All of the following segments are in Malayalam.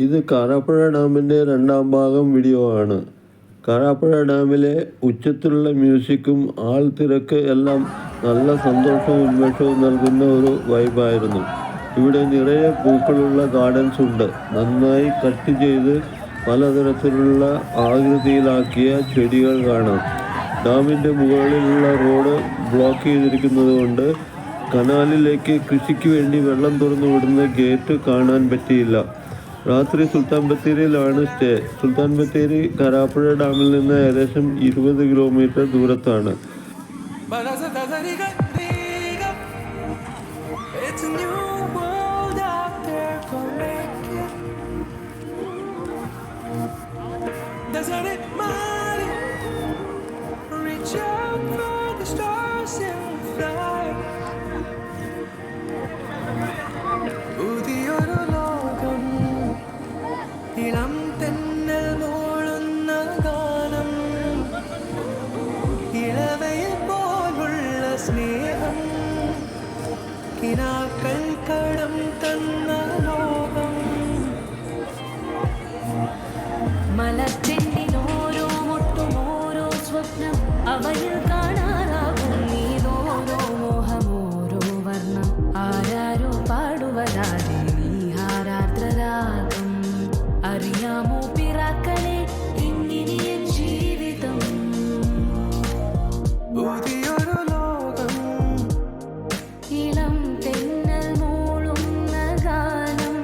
ഇത് കാരാപ്പുഴ ഡാമിൻ്റെ രണ്ടാം ഭാഗം വീഡിയോ ആണ്. കാരാപ്പുഴ ഡാമിലെ ഉച്ചത്തിലുള്ള മ്യൂസിക്കും ആൾത്തിരക്ക് എല്ലാം നല്ല സന്തോഷവും ഉന്മേഷവും നൽകുന്ന ഒരു വൈബായിരുന്നു. ഇവിടെ നിറയെ പൂക്കളുള്ള ഗാർഡൻസ് ഉണ്ട്. നന്നായി കട്ട് ചെയ്ത് പലതരത്തിലുള്ള ആകൃതിയിലാക്കിയ ചെടികൾ കാണാം. ഡാമിൻ്റെ മുകളിലുള്ള റോഡ് ബ്ലോക്ക് ചെയ്തിരിക്കുന്നത് കൊണ്ട് കനാലിലേക്ക് കൃഷിക്ക് വേണ്ടി വെള്ളം തുറന്നു വിടുന്ന ഗേറ്റ് കാണാൻ പറ്റിയില്ല. രാത്രി സുൽത്താൻ ബത്തേരിയിലാണ് സ്റ്റേ. സുൽത്താൻ ബത്തേരി കാരാപ്പുഴ ഡാമിൽ നിന്ന് ഏകദേശം 20 കിലോമീറ്റർ ദൂരത്താണ്. ഇളം തെന്നൽ മൂളുന്ന ഗാനം, ഇളവയിൽ പോലുള്ള സ്നേഹം, കിനാക്കൾ കടം തന്ന ലോകം. മലത്തെണ്ടിനോരോ മുട്ടും ഓരോ സ്വപ്നം, അവയിൽ കാണാനാകും നീതോരോ മോഹമോരോ വർണ്ണം. ആരാരോ പാടുവരാതെ നീഹാരാദ്രരാഗം. അറിയാമോ പിറാക്കളെ ഇങ്ങനെ ജീവിതം, പുതിയൊരു ലോകം, ഇളം തെന്നൽ മൂളുന്ന ഗാനം.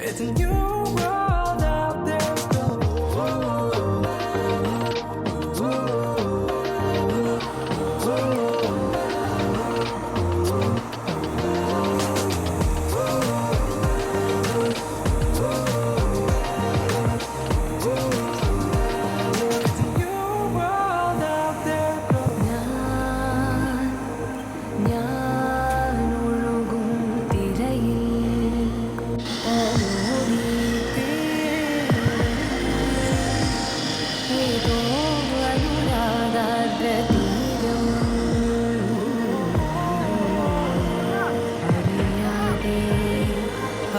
It's a new world out there. ഞാനൊഴുകും തിരയിൽ ഏതോ അനുരാഗാദ്ര തീരം.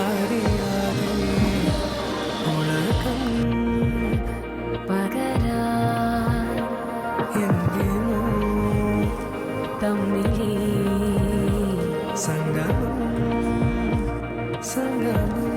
അറിയാതെ ഉലകം പകരാൻ എന്തിനോ തമ്മിലേ സംഗമം